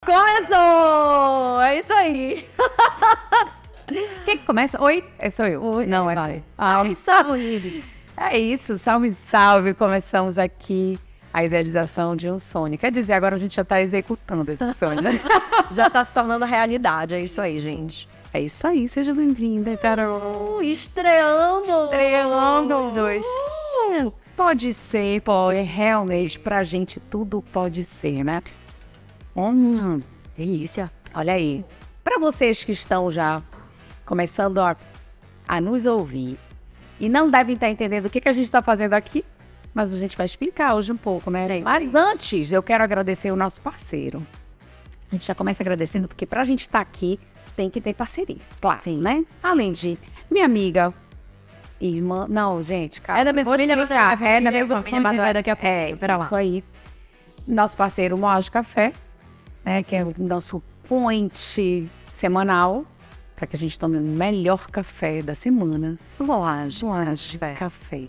Começou! É isso aí. Quem que começa? Oi? Sou eu. Oi, Não, é vai. tu. Salve! É isso, salve, salve. Começamos aqui a idealização de um sonho. Quer dizer, agora a gente já está executando esse sonho, né? Já tá se tornando realidade, é isso aí, gente. É isso aí, seja bem-vinda, Carol. Estreamos! Estreamos hoje. Pode ser, pode. Realmente, pra gente tudo pode ser, né? Delícia. Olha aí. Para vocês que estão já começando a nos ouvir e não devem estar entendendo o que a gente está fazendo aqui, mas a gente vai explicar hoje um pouco, né? Mas antes, eu quero agradecer o nosso parceiro. A gente já começa agradecendo, porque para a gente estar aqui, tem que ter parceria, claro, Sim. né? Além de minha amiga, irmã... Não, gente, cara. É da minha família, é da minha família, família, mas vai daqui a pouco. Pera lá. Isso aí. Nosso parceiro Moage Café, né? Que é o nosso point semanal, para que a gente tome o melhor café da semana. Moage Café.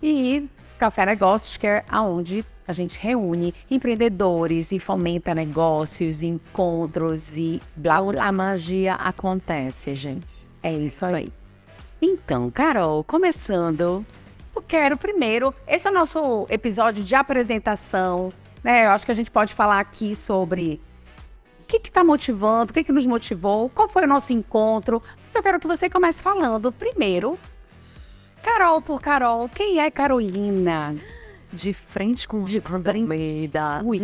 E Café Negócios, que é onde a gente reúne empreendedores e fomenta negócios, encontros e blá blá. A magia acontece, gente. É isso aí. Então, Carol, começando, eu quero primeiro, esse é o nosso episódio de apresentação, né? Eu acho que a gente pode falar aqui sobre o que está motivando, o que nos motivou, qual foi o nosso encontro. Mas eu quero que você comece falando primeiro, Carol por Carol, quem é Carolina? De frente com Almeida. Ui.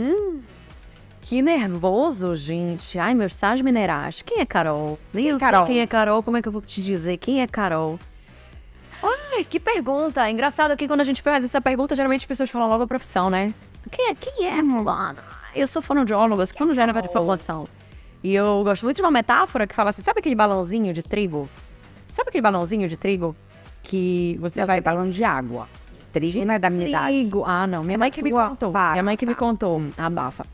Que nervoso, gente. Ai, meus sais minerais. Quem é Carol? Nem eu sei quem é Carol. Como é que eu vou te dizer? Quem é Carol? Olha, que pergunta. É engraçado que quando a gente faz essa pergunta, geralmente as pessoas falam logo a profissão, né? Quem é fulano? Eu sou fonoaudióloga, sou fonoaudióloga de formação. E eu gosto muito de uma metáfora que fala assim, sabe aquele balãozinho de trigo? Sabe aquele balãozinho de trigo? Que você vai... balão de água. Trigo não é da minha idade. Trigo. Ah, não. Minha mãe que me contou. Minha mãe que me contou. Abafa.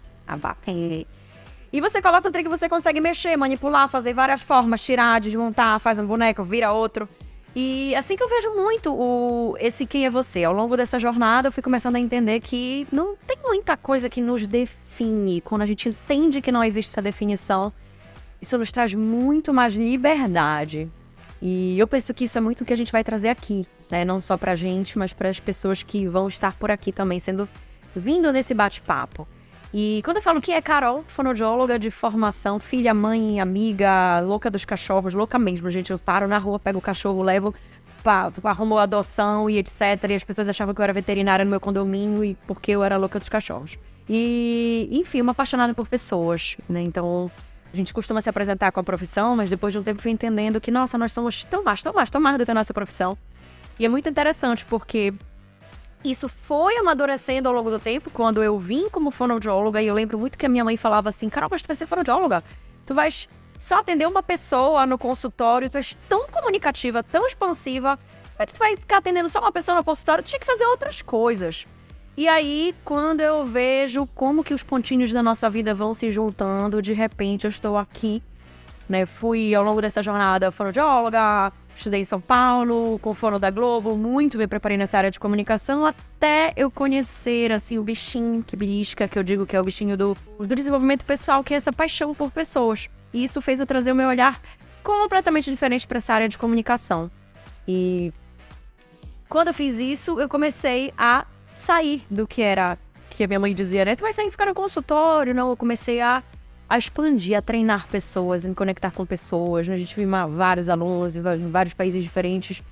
E você coloca o trigo, você consegue mexer, manipular, fazer várias formas, tirar, desmontar, faz um boneco, vira outro. E assim que eu vejo muito esse quem é você. Ao longo dessa jornada eu fui começando a entender que não tem muita coisa que nos define. Quando a gente entende que não existe essa definição, isso nos traz muito mais liberdade. E eu penso que isso é muito o que a gente vai trazer aqui, né? Não só pra gente, mas para as pessoas que vão estar por aqui também, vindo nesse bate-papo. E quando eu falo que é Carol, fonoaudióloga de formação, filha, mãe, amiga, louca dos cachorros, louca mesmo, gente. Eu paro na rua, pego o cachorro, levo arrumo adoção e etc. E as pessoas achavam que eu era veterinária no meu condomínio e porque eu era louca dos cachorros. E, enfim, uma apaixonada por pessoas, né? Então, a gente costuma se apresentar com a profissão, mas depois de um tempo fui entendendo que, nossa, nós somos tão mais do que a nossa profissão. E é muito interessante porque isso foi amadurecendo ao longo do tempo, quando eu vim como fonoaudióloga, e eu lembro muito que a minha mãe falava assim, Carol, mas tu vai ser fonoaudióloga, tu vais só atender uma pessoa no consultório, tu és tão comunicativa, tão expansiva, aí tu vai ficar atendendo só uma pessoa no consultório, tu tinha que fazer outras coisas. E aí, quando eu vejo como que os pontinhos da nossa vida vão se juntando, de repente eu estou aqui, né? Fui ao longo dessa jornada fonoaudióloga, estudei em São Paulo, com o Fono da Globo, muito me preparei nessa área de comunicação, até eu conhecer, assim, o bichinho que belisca, que eu digo que é o bichinho do desenvolvimento pessoal, que é essa paixão por pessoas. E isso fez eu trazer o meu olhar completamente diferente para essa área de comunicação. E quando eu fiz isso, eu comecei a sair do que era, que a minha mãe dizia, né? Tu vai sair e ficar no consultório, não? Eu comecei a expandir, a treinar pessoas, a me conectar com pessoas, né? A gente viu vários alunos em vários países diferentes.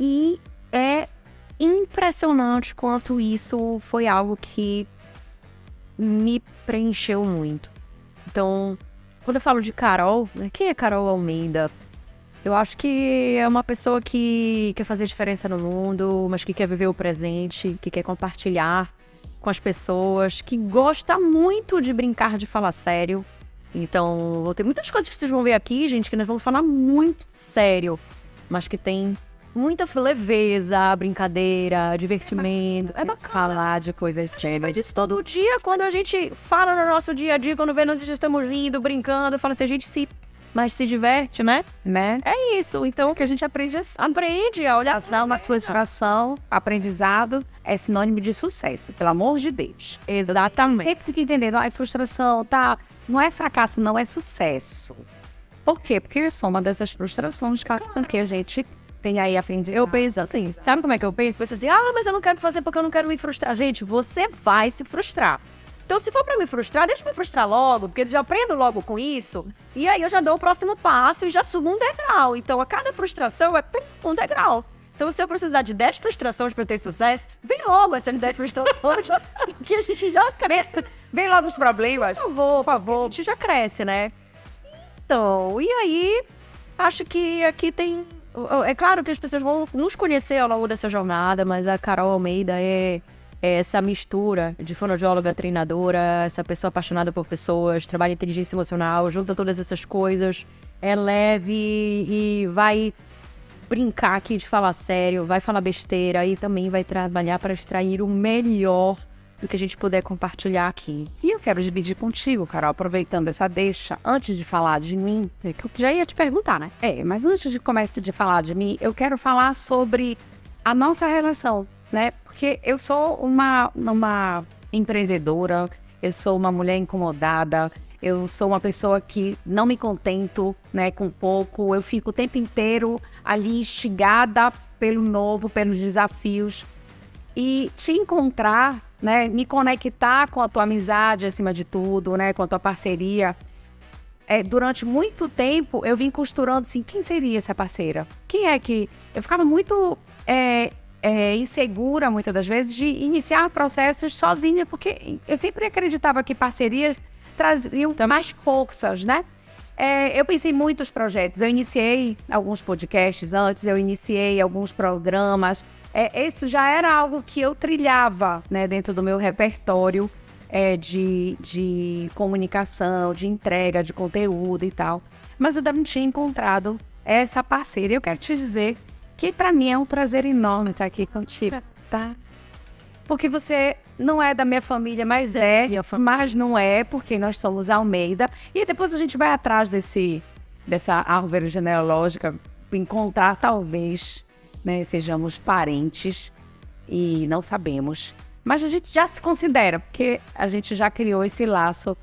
E é impressionante quanto isso foi algo que me preencheu muito. Então, quando eu falo de Carol, né? Quem é Carol Almeida? Eu acho que é uma pessoa que quer fazer diferença no mundo, mas que quer viver o presente, que quer compartilhar com as pessoas, que gosta muito de brincar, de falar sério. Então, tem muitas coisas que vocês vão ver aqui, gente, que nós vamos falar muito sério, mas que tem muita leveza, brincadeira, divertimento. É bacana falar de coisas sérias. Isso todo dia, quando a gente fala no nosso dia a dia, quando vê nós já estamos rindo, brincando, fala assim, a gente se mas se diverte, né? É isso. Então, que a gente aprende assim. Aprende a olhar. Uma frustração, aprendizado é sinônimo de sucesso, pelo amor de Deus. Exatamente. Sempre fica entendendo, frustração, tá? Não é fracasso, não é sucesso. Por quê? Porque é soma dessas frustrações que a gente tem aí aprendizado. Eu penso assim, sabe como é que eu penso? Penso assim, mas eu não quero fazer porque eu não quero me frustrar. Gente, você vai se frustrar. Então, se for pra me frustrar, deixa eu me frustrar logo, porque eu já aprendo logo com isso. E aí eu já dou o próximo passo e já subo um degrau. Então, a cada frustração é um degrau. Então, se eu precisar de 10 frustrações pra ter sucesso, vem logo essas 10 frustrações, que a gente já cresce. Vem logo os problemas. Por favor. A gente já cresce, né? Então, e aí, acho que aqui tem... É claro que as pessoas vão nos conhecer ao longo dessa jornada, mas a Carol Almeida é essa mistura de fonoaudióloga, treinadora, essa pessoa apaixonada por pessoas, trabalha em inteligência emocional, junta todas essas coisas, é leve e vai brincar aqui de falar sério, vai falar besteira e também vai trabalhar para extrair o melhor do que a gente puder compartilhar aqui. E eu quero dividir contigo, Carol, aproveitando essa deixa, antes de falar de mim, que eu já ia te perguntar, né? Mas antes de começar de falar de mim, eu quero falar sobre a nossa relação, né? Porque eu sou uma empreendedora, eu sou uma mulher incomodada, eu sou uma pessoa que não me contento, né, com pouco, eu fico o tempo inteiro ali instigada pelo novo, pelos desafios. E te encontrar, né, me conectar com a tua amizade acima de tudo, né, com a tua parceria. Durante muito tempo eu vim costurando assim, quem seria essa parceira? Quem é que... Eu ficava muito insegura muitas das vezes de iniciar processos sozinha, porque eu sempre acreditava que parcerias traziam mais forças, né? Eu pensei em muitos projetos, eu iniciei alguns podcasts antes, eu iniciei alguns programas. Isso já era algo que eu trilhava, né, dentro do meu repertório de comunicação, de entrega de conteúdo e tal. Mas eu ainda não tinha encontrado essa parceira. Eu quero te dizer que para mim é um prazer enorme estar aqui contigo, tá? Porque você não é da minha família, mas mas não é, porque nós somos Almeida. E depois a gente vai atrás dessa árvore genealógica, encontrar talvez, né, sejamos parentes e não sabemos. Mas a gente já se considera, porque a gente já criou esse laço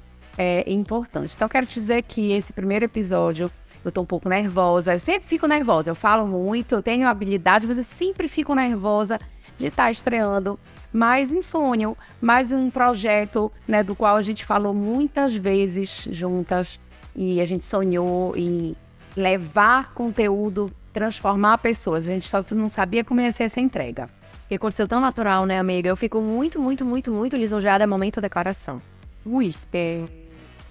importante. Então, eu quero te dizer que esse primeiro episódio, eu tô um pouco nervosa. Eu sempre fico nervosa, eu falo muito, eu tenho habilidade, mas eu sempre fico nervosa de estar estreando mais um sonho, mais um projeto, né, do qual a gente falou muitas vezes juntas e a gente sonhou em levar conteúdo, transformar pessoas. A gente só não sabia como ia ser essa entrega. E aconteceu tão natural, né, amiga? Eu fico muito, muito, muito, muito lisonjeada no momento da declaração.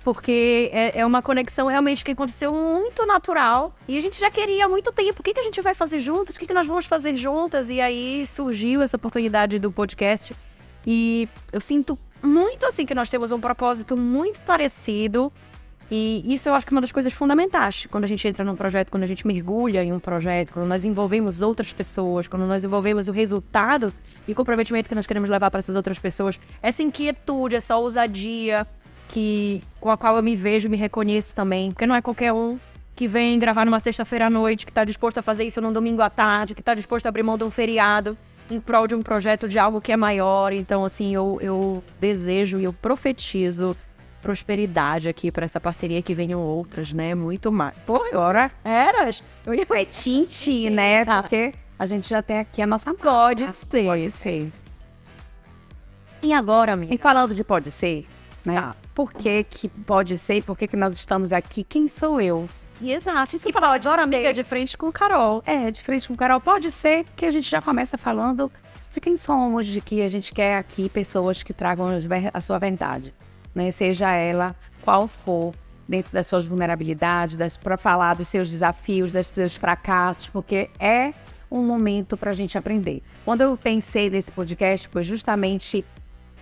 Porque é uma conexão realmente que aconteceu muito natural. E a gente já queria há muito tempo. O que a gente vai fazer juntas? O que nós vamos fazer juntas? E aí surgiu essa oportunidade do podcast. E eu sinto muito assim que nós temos um propósito muito parecido. E isso eu acho que é uma das coisas fundamentais. Quando a gente entra num projeto, quando a gente mergulha em um projeto, quando nós envolvemos outras pessoas, quando nós envolvemos o resultado e o comprometimento que nós queremos levar para essas outras pessoas. Essa inquietude, essa ousadia com a qual eu me vejo e me reconheço também. Porque não é qualquer um que vem gravar numa sexta-feira à noite, que está disposto a fazer isso num domingo à tarde, que está disposto a abrir mão de um feriado em prol de um projeto de algo que é maior. Então, assim, eu desejo e eu profetizo prosperidade aqui para essa parceria, que venham outras, né? Muito mais. Pô, agora eras? É tintim, né? Porque a gente já tem aqui a nossa... Pode ser. Pode ser. E agora, amiga? E falando de pode ser, né? Tá. Por que pode ser e por que nós estamos aqui? Quem sou eu? Exato. Isso que falar agora, amiga, de frente com o Carol. De frente com o Carol. Pode ser que a gente já começa falando de quem somos, de que a gente quer aqui pessoas que tragam a sua verdade, né? Seja ela qual for, dentro das suas vulnerabilidades, para falar dos seus desafios, dos seus fracassos, porque é um momento para a gente aprender. Quando eu pensei nesse podcast, foi justamente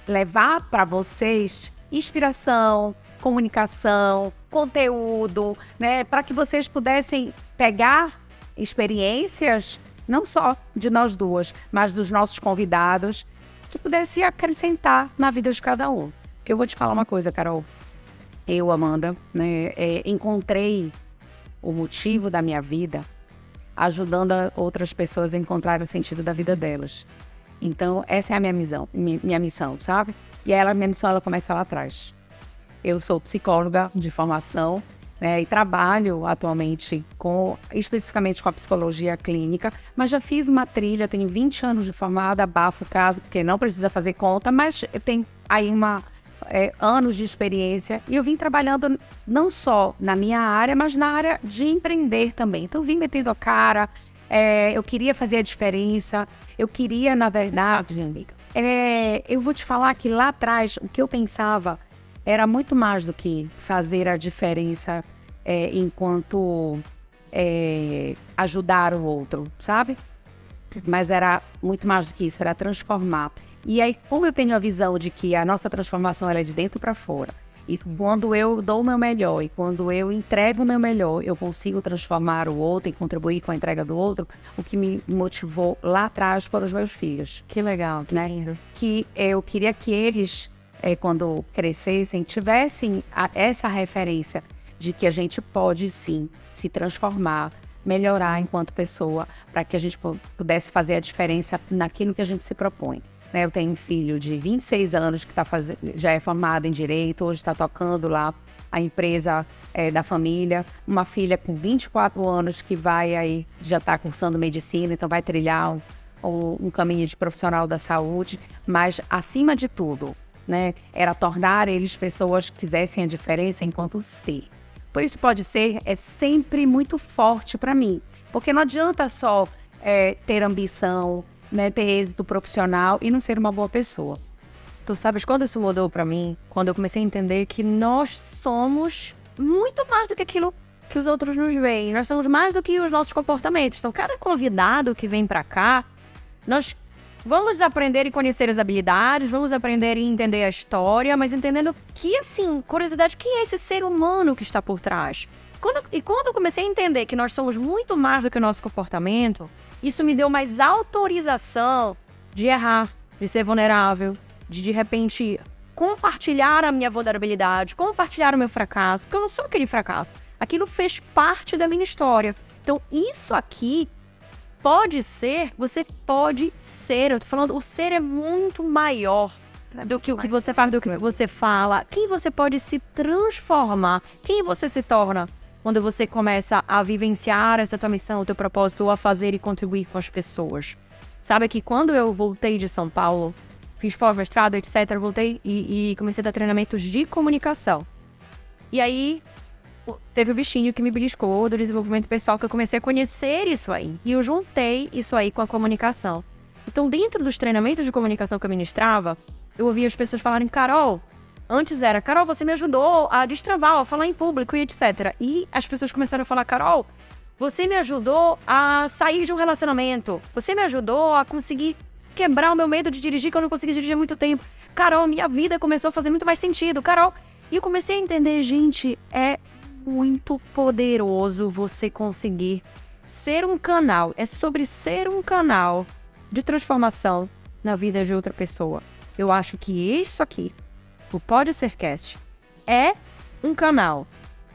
levar para vocês inspiração, comunicação, conteúdo, né? Para que vocês pudessem pegar experiências, não só de nós duas, mas dos nossos convidados, que pudessem acrescentar na vida de cada um. Porque eu vou te falar uma coisa, Carol. Eu, Amanda, né, encontrei o motivo da minha vida, ajudando outras pessoas a encontrar o sentido da vida delas. Então, essa é a minha missão, sabe? E minha missão, ela começa lá atrás. Eu sou psicóloga de formação, né, e trabalho atualmente especificamente com a psicologia clínica, mas já fiz uma trilha, tenho 20 anos de formada, abafo o caso, porque não precisa fazer conta, mas tem aí anos de experiência, e eu vim trabalhando não só na minha área, mas na área de empreender também. Então, eu vim metendo a cara, eu queria fazer a diferença, eu queria, na verdade, eu vou te falar que lá atrás, o que eu pensava era muito mais do que fazer a diferença enquanto ajudar o outro, sabe? Mas era muito mais do que isso, era transformar. E aí, como eu tenho a visão de que a nossa transformação ela é de dentro para fora, e quando eu dou o meu melhor, e quando eu entrego o meu melhor, eu consigo transformar o outro e contribuir com a entrega do outro, o que me motivou lá atrás foram os meus filhos. Que legal, né? Que eu queria que eles, quando crescessem, tivessem essa referência de que a gente pode, sim, se transformar, melhorar enquanto pessoa, para que a gente pudesse fazer a diferença naquilo que a gente se propõe. Eu tenho um filho de 26 anos que já é formado em Direito, hoje está tocando lá a empresa da família. Uma filha com 24 anos que já está cursando Medicina, então vai trilhar um caminho de profissional da saúde. Mas, acima de tudo, né, era tornar eles pessoas que fizessem a diferença enquanto ser. Por isso pode ser, sempre muito forte para mim. Porque não adianta só ter ambição, né, ter êxito profissional e não ser uma boa pessoa. Tu sabes quando isso mudou pra mim? Quando eu comecei a entender que nós somos muito mais do que aquilo que os outros nos veem. Nós somos mais do que os nossos comportamentos. Então, cada convidado que vem pra cá, nós vamos aprender e conhecer as habilidades, vamos aprender e entender a história, mas entendendo que, assim, curiosidade, quem é esse ser humano que está por trás? Quando eu comecei a entender que nós somos muito mais do que o nosso comportamento, isso me deu mais autorização de errar, de ser vulnerável, de repente, compartilhar a minha vulnerabilidade, compartilhar o meu fracasso, porque eu não sou aquele fracasso. Aquilo fez parte da minha história. Então, isso aqui você pode ser. Eu tô falando, o ser é muito maior do que o que você faz, do que você fala. Quem você pode se transformar, quem você se torna quando você começa a vivenciar essa tua missão, o teu propósito, ou a fazer e contribuir com as pessoas. Sabe que quando eu voltei de São Paulo, fiz pós-mestrado, etc., voltei e comecei a dar treinamentos de comunicação. E aí, teve o bichinho que me beliscou do desenvolvimento pessoal, que eu comecei a conhecer isso aí. E eu juntei isso aí com a comunicação. Então, dentro dos treinamentos de comunicação que eu ministrava, eu ouvia as pessoas falarem, Carol, antes era, Carol, você me ajudou a destravar, a falar em público e etc. E as pessoas começaram a falar, Carol, você me ajudou a sair de um relacionamento. Você me ajudou a conseguir quebrar o meu medo de dirigir, que eu não consegui dirigir há muito tempo. Carol, minha vida começou a fazer muito mais sentido. Carol, e eu comecei a entender, gente, é muito poderoso você conseguir ser um canal. É sobre ser um canal de transformação na vida de outra pessoa. Eu acho que isso aqui, o Pode Ser Cast, é um canal.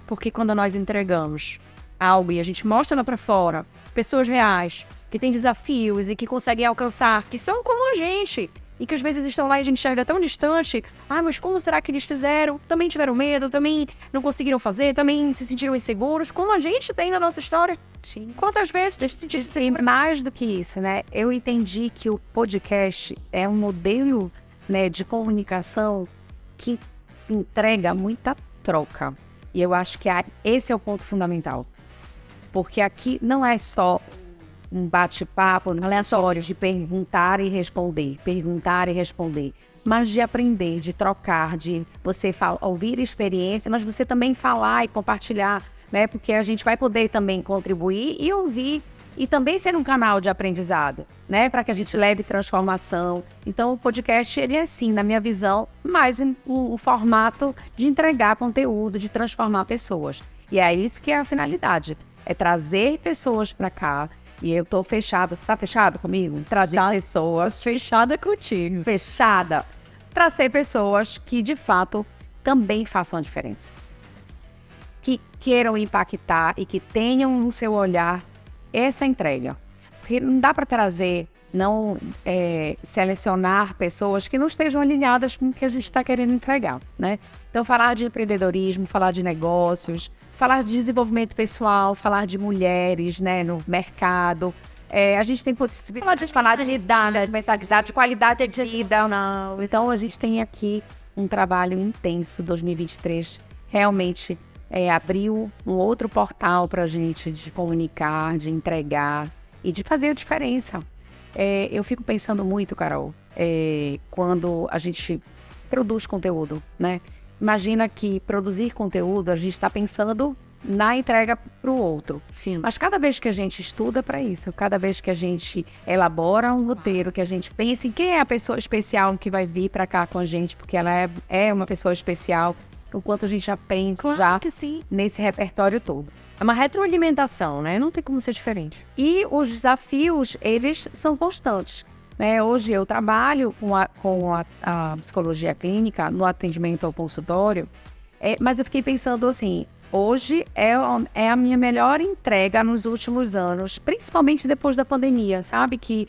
Porque quando nós entregamos algo e a gente mostra lá pra fora, pessoas reais, que têm desafios e que conseguem alcançar, que são como a gente, e que às vezes estão lá e a gente enxerga tão distante, mas como será que eles fizeram? Também tiveram medo, também não conseguiram fazer, também se sentiram inseguros, como a gente tem na nossa história. Sim. Quantas vezes a gente se sentiu sempre mais do que isso, né? Eu entendi que o podcast é um modelo, né, de comunicação que entrega muita troca. E eu acho que esse é o ponto fundamental. Porque aqui não é só um bate-papo aleatório de perguntar e responder, mas de aprender, de trocar, de você ouvir experiência, mas você também falar e compartilhar, né? Porque a gente vai poder também contribuir e ouvir e também ser um canal de aprendizado, né? Para que a gente leve transformação. Então, o podcast, ele é assim, na minha visão, mais um formato de entregar conteúdo, de transformar pessoas. E é isso que é a finalidade, é trazer pessoas para cá. E eu tô fechada. Tá fechado comigo? Trazer pessoas. Fechada contigo. que queiram impactar e que tenham no seu olhar essa entrega. Porque não dá para trazer, selecionar pessoas que não estejam alinhadas com o que a gente está querendo entregar, né? Então, falar de empreendedorismo, falar de negócios, falar de desenvolvimento pessoal, falar de mulheres, né, no mercado. A gente tem possibilidade de falar de idade, de mentalidade, de qualidade de vida. Não. Então, a gente tem aqui um trabalho intenso. 2023 realmente abriu um outro portal para a gente de comunicar, de entregar e de fazer a diferença. Eu fico pensando muito, Carol, quando a gente produz conteúdo, né? Imagina que produzir conteúdo, a gente está pensando na entrega para o outro. Sim. Mas cada vez que a gente estuda para isso, cada vez que a gente elabora um roteiro, que a gente pensa em quem é a pessoa especial que vai vir para cá com a gente, porque ela é uma pessoa especial, o quanto a gente aprende nesse repertório todo. É uma retroalimentação, né? Não tem como ser diferente. E os desafios, eles são constantes, né? Hoje eu trabalho com a psicologia clínica no atendimento ao consultório, mas eu fiquei pensando assim, hoje é a minha melhor entrega nos últimos anos, principalmente depois da pandemia, sabe? Que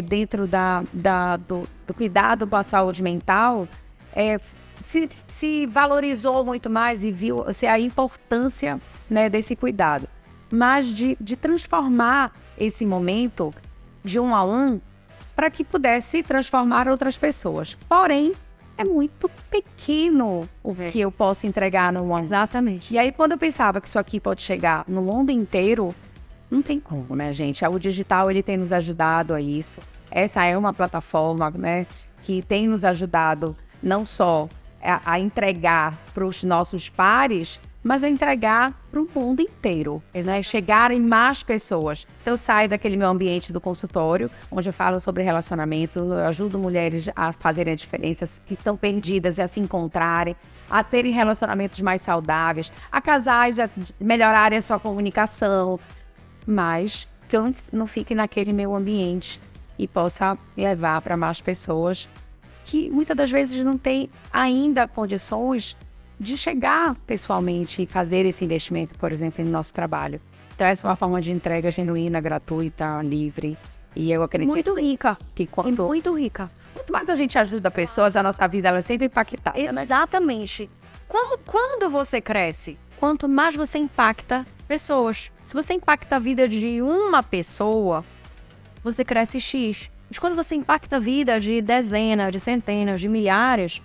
dentro do cuidado com a saúde mental, se valorizou muito mais e viu a importância, né, desse cuidado. Mas de transformar esse momento de um a um para que pudesse transformar outras pessoas. Porém, é muito pequeno o que eu posso entregar no mundo. Exatamente. E aí, quando eu pensava que isso aqui pode chegar no mundo inteiro, não tem como, né, gente? O digital, ele tem nos ajudado a isso. Essa é uma plataforma, né, que tem nos ajudado não só a entregar para os nossos pares, mas a entregar para o mundo inteiro, né? Chegar em mais pessoas. Então, eu saio daquele meu ambiente do consultório, onde eu falo sobre relacionamento, eu ajudo mulheres a fazerem a diferença, que estão perdidas e a se encontrarem, a terem relacionamentos mais saudáveis, a casais a melhorarem a sua comunicação, mas que eu não fique naquele meu ambiente e possa levar para mais pessoas que muitas das vezes não tem ainda condições de chegar pessoalmente e fazer esse investimento, por exemplo, no nosso trabalho. Então, essa é uma forma de entrega genuína, gratuita, livre. E eu acredito muito rica. Muito rica. Quanto mais a gente ajuda pessoas, a nossa vida ela é sempre impactada, né? Exatamente. Quando você cresce, quanto mais você impacta pessoas. Se você impacta a vida de uma pessoa, você cresce X. Mas quando você impacta a vida de dezenas, de centenas, de milhares,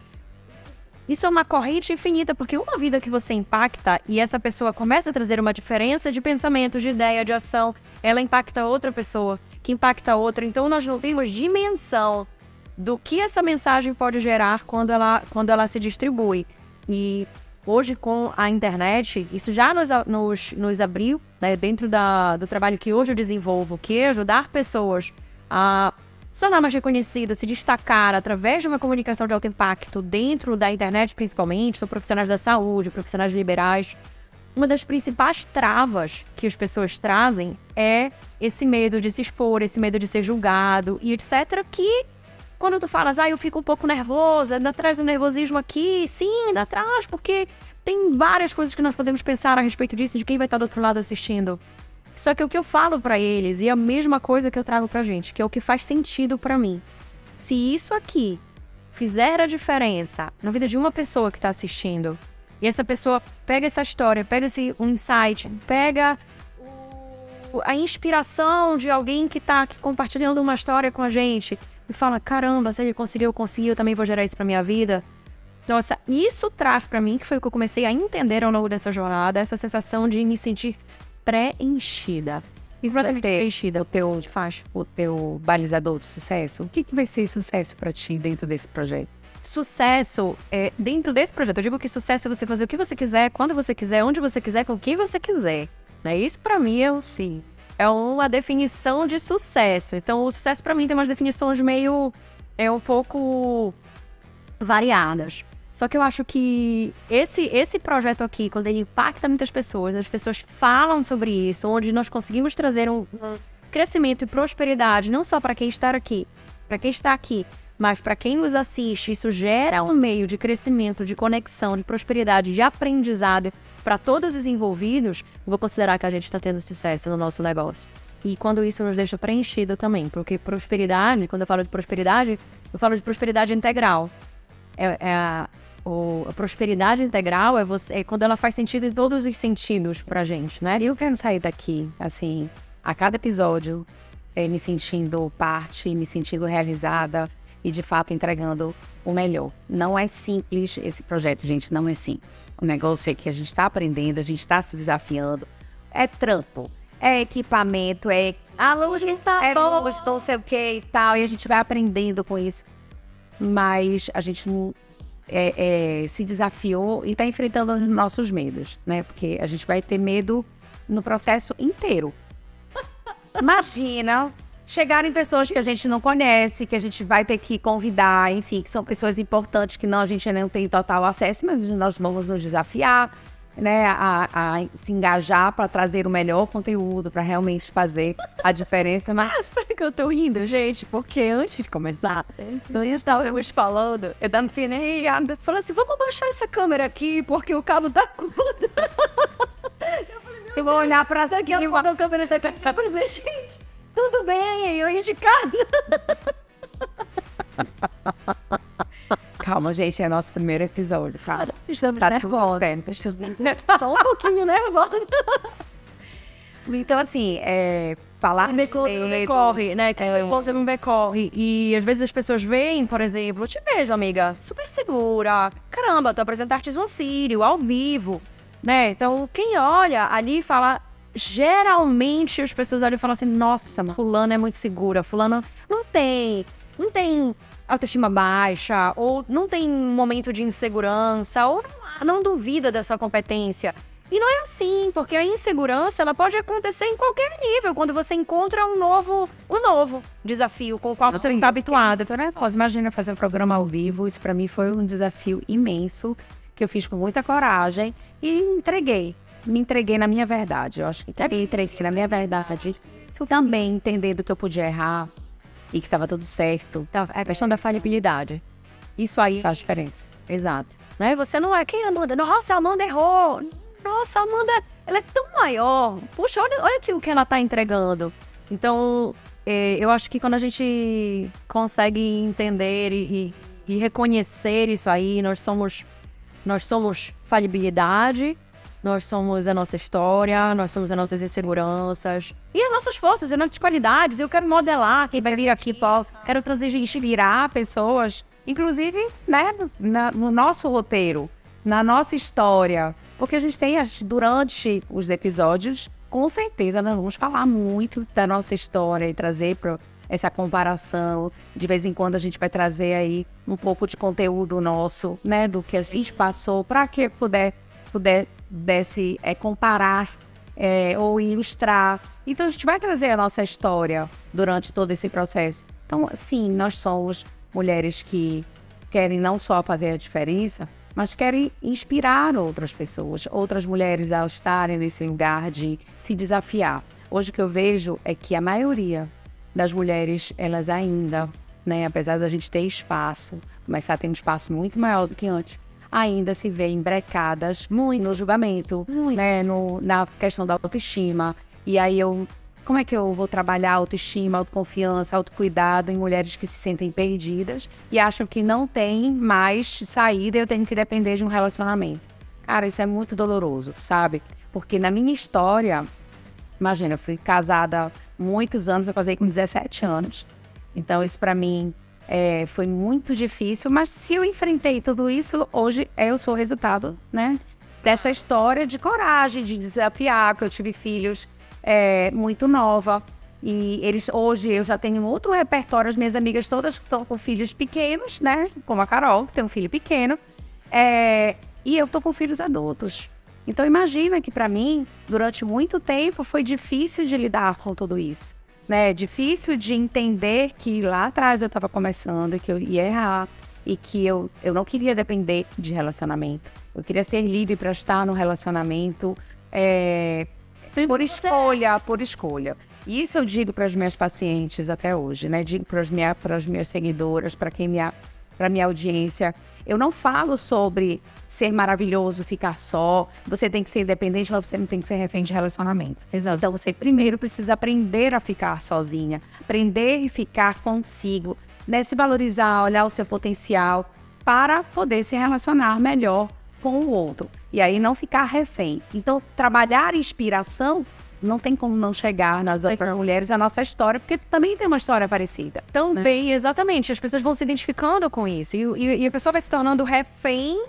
isso é uma corrente infinita, porque uma vida que você impacta e essa pessoa começa a trazer uma diferença de pensamento, de ideia, de ação, ela impacta outra pessoa, que impacta outra. Então, nós não temos dimensão do que essa mensagem pode gerar quando ela se distribui. E hoje, com a internet, isso já nos abriu, né, dentro do trabalho que hoje eu desenvolvo, que é ajudar pessoas a se tornar mais reconhecida, se destacar através de uma comunicação de alto impacto dentro da internet, principalmente, são profissionais da saúde, profissionais liberais. Uma das principais travas que as pessoas trazem é esse medo de se expor, esse medo de ser julgado e etc. Que quando tu falas, eu fico um pouco nervosa, ainda traz um nervosismo aqui, sim, ainda traz, porque tem várias coisas que nós podemos pensar a respeito disso, de quem vai estar do outro lado assistindo. Só que o que eu falo pra eles, e a mesma coisa que eu trago pra gente, que é o que faz sentido pra mim. Se isso aqui fizer a diferença na vida de uma pessoa que tá assistindo, e essa pessoa pega essa história, pega um insight, pega a inspiração de alguém que tá aqui compartilhando uma história com a gente, e fala, caramba, se ele conseguiu, eu consegui, eu também vou gerar isso pra minha vida. Nossa, isso traz pra mim, que foi o que eu comecei a entender ao longo dessa jornada, essa sensação de me sentir preenchida. Isso vai ser preenchida, o teu balizador de sucesso? O que vai ser sucesso para ti dentro desse projeto? Sucesso, dentro desse projeto, eu digo que sucesso é você fazer o que você quiser, quando você quiser, onde você quiser, com quem você quiser. Né? Isso para mim é uma definição de sucesso. Então o sucesso para mim tem umas definições meio, um pouco variadas. Só que eu acho que esse projeto aqui, quando ele impacta muitas pessoas, as pessoas falam sobre isso, onde nós conseguimos trazer um crescimento e prosperidade, não só para quem está aqui, Mas para quem nos assiste, isso gera um meio de crescimento, de conexão, de prosperidade, de aprendizado para todos os envolvidos, eu vou considerar que a gente está tendo sucesso no nosso negócio. E quando isso nos deixa preenchido também, porque prosperidade, quando eu falo de prosperidade, eu falo de prosperidade integral. A prosperidade integral é quando ela faz sentido em todos os sentidos pra gente, né? E eu quero sair daqui, assim, a cada episódio, me sentindo parte, me sentindo realizada e, de fato, entregando o melhor. Não é simples esse projeto, gente, não é simples. O negócio é que a gente está aprendendo, a gente está se desafiando. É trampo, é equipamento, a luz tá luz, não sei o que e tal, e a gente vai aprendendo com isso. Mas a gente não se desafiou e está enfrentando os nossos medos, né? Porque a gente vai ter medo no processo inteiro. Imagina chegarem pessoas que a gente não conhece, que a gente vai ter que convidar, enfim, que são pessoas importantes que a gente não tem total acesso, mas nós vamos nos desafiar, né, a se engajar para trazer o melhor conteúdo, para realmente fazer a diferença. Mas espera que eu tô rindo, gente, porque antes de começar, nós estávamos falando, eu dando finada, falando assim, vamos baixar essa câmera aqui, porque o cabo tá curto. Eu vou olhar para essa aqui, a câmera tá pra dizer, gente, tudo bem, eu ia de casa. Calma, gente, é nosso primeiro episódio, cara. Estamos tá nervosos. Só um pouquinho nervosos. Então, assim, falar corre, né? Você não corre. E às vezes as pessoas veem, por exemplo, eu te vejo, amiga, super segura. Caramba, tu apresentaste um Sírio ao vivo, né? Então, quem olha ali fala... Geralmente as pessoas olham e falam assim, nossa, fulana é muito segura, fulana não tem autoestima baixa, ou não tem um momento de insegurança, ou não duvida da sua competência. E não é assim, porque a insegurança ela pode acontecer em qualquer nível, quando você encontra um novo desafio com o qual você não está habituado. Eu tô nervosa, imagina fazer um programa ao vivo, isso pra mim foi um desafio imenso, que eu fiz com muita coragem e me entreguei na minha verdade. Eu acho que entreguei na minha verdade, também entendendo que eu podia errar e que estava tudo certo. É a questão da falhabilidade. Isso aí faz diferença. Exato. Né? Você não é quem é a Amanda? Nossa, a Amanda errou. Nossa, a Amanda, ela é tão maior. Puxa, olha aqui o que ela tá entregando. Então, eu acho que quando a gente consegue entender e reconhecer isso aí, nós somos falibilidade. Nós somos a nossa história, nós somos as nossas inseguranças e as nossas forças, as nossas qualidades. Eu quero modelar quem vai vir aqui, quero trazer gente, inspirar pessoas, inclusive, né, no nosso roteiro, na nossa história. Porque a gente tem, durante os episódios, com certeza nós vamos falar muito da nossa história e trazer para essa comparação. De vez em quando a gente vai trazer aí um pouco de conteúdo nosso, né, do que a gente passou, para que pudesse comparar ou ilustrar. Então a gente vai trazer a nossa história durante todo esse processo. Então, sim, nós somos mulheres que querem não só fazer a diferença, mas querem inspirar outras pessoas, outras mulheres a estarem nesse lugar de se desafiar. Hoje o que eu vejo é que a maioria das mulheres, elas ainda, né, apesar da gente ter espaço, começar a ter um espaço muito maior do que antes, ainda se veem brecadas muito no julgamento, né, na questão da autoestima. E aí como é que eu vou trabalhar autoestima, autoconfiança, autocuidado em mulheres que se sentem perdidas e acham que não tem mais saída e eu tenho que depender de um relacionamento? Cara, isso é muito doloroso, sabe? Porque na minha história, imagina, eu fui casada há muitos anos, eu casei com 17 anos. Então isso pra mim foi muito difícil, mas se eu enfrentei tudo isso, hoje eu sou o resultado, né, dessa história de coragem, de desafiar, que eu tive filhos muito nova, e hoje eu já tenho outro repertório, as minhas amigas todas estão com filhos pequenos, né, como a Carol, que tem um filho pequeno, e eu tô com filhos adultos. Então imagina que para mim, durante muito tempo, foi difícil de lidar com tudo isso. Né, difícil de entender que lá atrás eu estava começando, que eu ia errar e que eu não queria depender de relacionamento. Eu queria ser livre para estar no relacionamento por escolha. E isso eu digo para as minhas pacientes até hoje, né? Digo para as minhas seguidoras, para minha audiência. Eu não falo sobre ser maravilhoso, ficar só. Você tem que ser independente, mas você não tem que ser refém de relacionamento. Exato. Então, você primeiro precisa aprender a ficar sozinha. Aprender e ficar consigo. Né? Se valorizar, olhar o seu potencial para poder se relacionar melhor com o outro. E aí, não ficar refém. Então, trabalhar inspiração não tem como não chegar nas outras mulheres a nossa história, porque também tem uma história parecida. Também, né? Exatamente. As pessoas vão se identificando com isso. E a pessoa vai se tornando refém.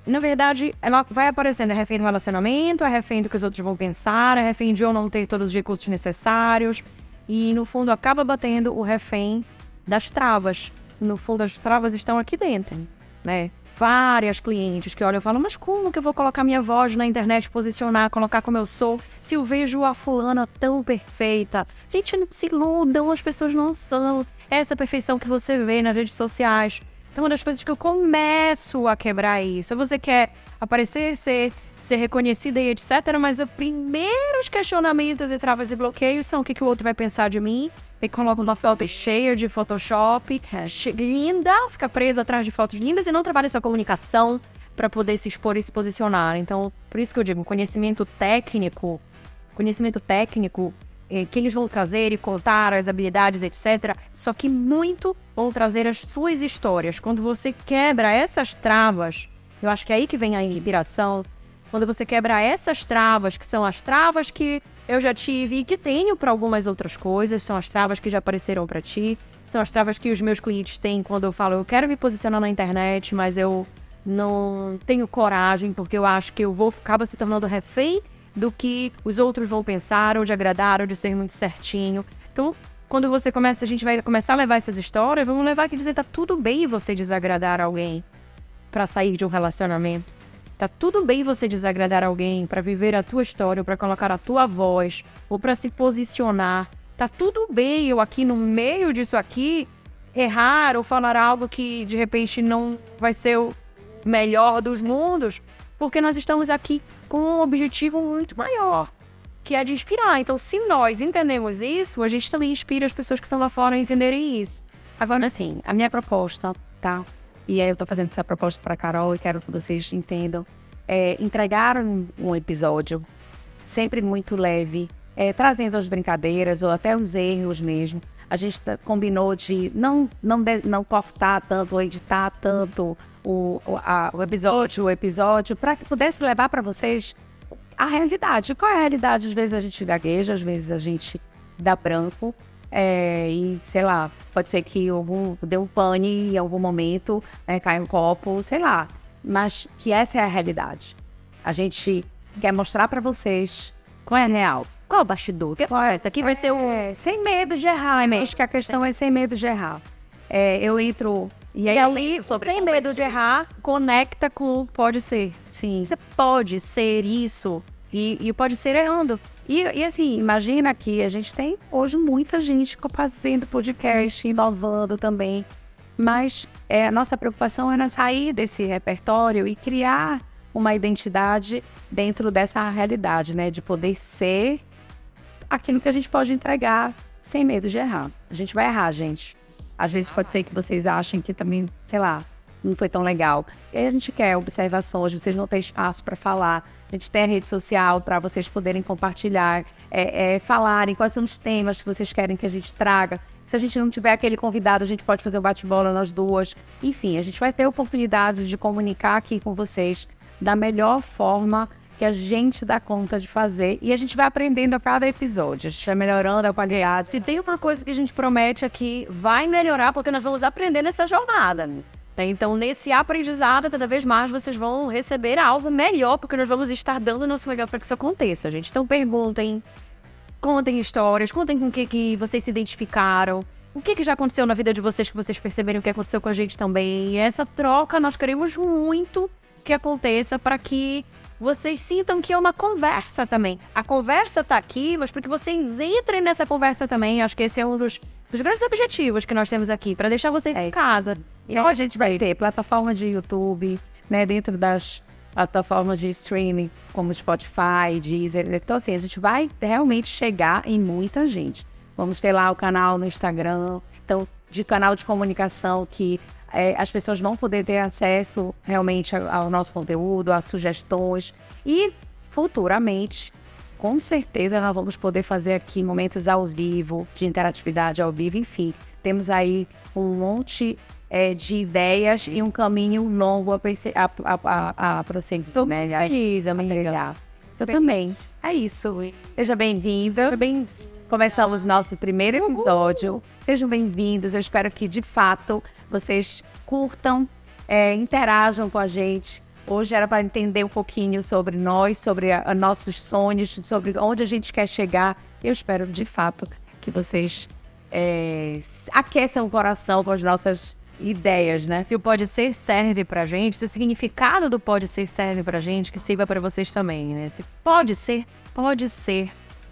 Na verdade, ela vai aparecendo, é refém do relacionamento, é refém do que os outros vão pensar, é refém de eu não ter todos os recursos necessários. E, no fundo, acaba batendo o refém das travas. No fundo, as travas estão aqui dentro, né? Várias clientes que olham e falam, mas como que eu vou colocar minha voz na internet, posicionar, colocar como eu sou, se eu vejo a fulana tão perfeita? Gente, não se iludam, as pessoas não são essa perfeição que você vê nas redes sociais. Então, uma das coisas que eu começo a quebrar isso. Você quer aparecer, ser reconhecida e etc. Mas os primeiros questionamentos e travas e bloqueios são o que o outro vai pensar de mim. E coloca uma foto cheia de Photoshop, linda, fica preso atrás de fotos lindas e não trabalha sua comunicação para poder se expor e se posicionar. Então, por isso que eu digo, conhecimento técnico, que eles vão trazer e contar as habilidades, etc. Só que muito vão trazer as suas histórias. Quando você quebra essas travas, eu acho que é aí que vem a inspiração. Quando você quebra essas travas, que são as travas que eu já tive e que tenho para algumas outras coisas, são as travas que já apareceram para ti, são as travas que os meus clientes têm quando eu falo, eu quero me posicionar na internet, mas eu não tenho coragem, porque eu acho que acaba se tornando refém do que os outros vão pensar, ou de agradar, ou de ser muito certinho. Então, quando a gente vai começar a levar essas histórias, vamos levar que dizer, tá tudo bem você desagradar alguém para sair de um relacionamento. Tá tudo bem você desagradar alguém para viver a tua história, ou para colocar a tua voz, ou para se posicionar. Tá tudo bem eu aqui no meio disso aqui, errar ou falar algo que de repente não vai ser o melhor dos mundos, porque nós estamos aqui com um objetivo muito maior, que é de inspirar. Então, se nós entendemos isso, a gente também inspira as pessoas que estão lá fora a entenderem isso. Agora, assim, a minha proposta, tá? E aí eu tô fazendo essa proposta pra Carol e quero que vocês entendam. Entregar um episódio sempre muito leve, trazendo as brincadeiras ou até os erros mesmo. A gente combinou de não cortar tanto ou editar tanto o episódio para que pudesse levar para vocês a realidade. Qual é a realidade? Às vezes a gente gagueja, às vezes a gente dá branco. E, sei lá, pode ser que dê um pane em algum momento, cai um copo, sei lá. Mas que essa é a realidade. A gente quer mostrar pra vocês qual é a real. Qual é o bastidor? Qual é? Essa aqui vai ser sem medo de errar, né? Acho que a questão é sem medo de errar. Eu entro... E ali, sem medo de errar, conecta com pode ser. Sim. Você pode ser isso. E pode ser errando. E assim, imagina que a gente tem hoje muita gente fazendo podcast, inovando também. Mas a nossa preocupação era sair desse repertório e criar uma identidade dentro dessa realidade, né? De poder ser aquilo que a gente pode entregar sem medo de errar. A gente vai errar, gente. Às vezes pode ser que vocês achem que também, sei lá, não foi tão legal. E aí a gente quer observações, vocês não têm espaço para falar. A gente tem a rede social para vocês poderem compartilhar, falarem quais são os temas que vocês querem que a gente traga. Se a gente não tiver aquele convidado, a gente pode fazer um bate-bola nós duas. Enfim, a gente vai ter oportunidades de comunicar aqui com vocês da melhor forma que a gente dá conta de fazer. E a gente vai aprendendo a cada episódio. A gente vai melhorando a qualidade. Se tem uma coisa que a gente promete aqui, vai melhorar, porque nós vamos aprender nessa jornada. Então, nesse aprendizado, cada vez mais vocês vão receber algo melhor, porque nós vamos estar dando o nosso melhor para que isso aconteça, gente. Então, perguntem, contem histórias, contem com o que vocês se identificaram, o que já aconteceu na vida de vocês, que vocês perceberam o que aconteceu com a gente também. E essa troca, nós queremos muito que aconteça para que vocês sintam que é uma conversa também. A conversa tá aqui, mas para que vocês entrem nessa conversa também. Acho que esse é um dos grandes objetivos que nós temos aqui, para deixar vocês em casa. Então a gente vai ter plataforma de YouTube, né, dentro das plataformas de streaming, como Spotify, Deezer. Então, assim, a gente vai realmente chegar em muita gente. Vamos ter lá o canal no Instagram, então, de canal de comunicação que as pessoas vão poder ter acesso realmente ao nosso conteúdo, às sugestões. E, futuramente, com certeza, nós vamos poder fazer aqui momentos ao vivo, de interatividade ao vivo, enfim. Temos aí um monte de ideias e um caminho longo a prosseguir. Tô muito feliz, amiga. Eu também. É isso. Seja bem-vinda. Começamos nosso primeiro episódio. Sejam bem-vindos. Eu espero que, de fato, vocês curtam, interajam com a gente. Hoje era para entender um pouquinho sobre nós, sobre nossos sonhos, sobre onde a gente quer chegar. Eu espero, de fato, que vocês aqueçam o coração com as nossas ideias, né? Se o pode ser serve pra gente, se o significado do pode ser serve pra gente, que sirva pra vocês também, né? Se pode ser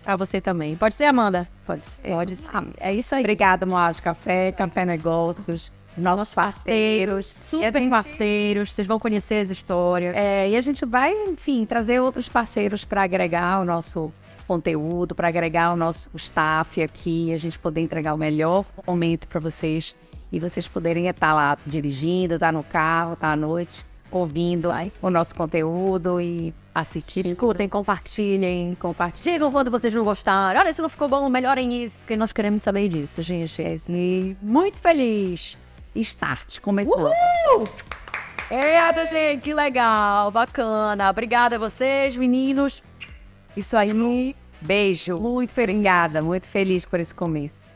pra você também. Pode ser, Amanda? Pode ser. Pode ser. É isso aí. Obrigada, Moage Café, Café Negócios, nossos parceiros. Super parceiros, vocês vão conhecer as histórias. E a gente vai, enfim, trazer outros parceiros para agregar o nosso conteúdo, para agregar o nosso staff aqui, a gente poder entregar o melhor momento para vocês e vocês poderem estar lá dirigindo, estar no carro, estar à noite, ouvindo o nosso conteúdo e assistirem. Escutem, compartilhem. Digam quando vocês não gostaram. Olha, se não ficou bom, melhorem isso, porque nós queremos saber disso, gente. E muito feliz. Start, começou. Uhul! Obrigada, gente, que legal, bacana. Obrigada a vocês, meninos. Isso aí, beijo. Muito feliz. Obrigada, muito feliz por esse começo.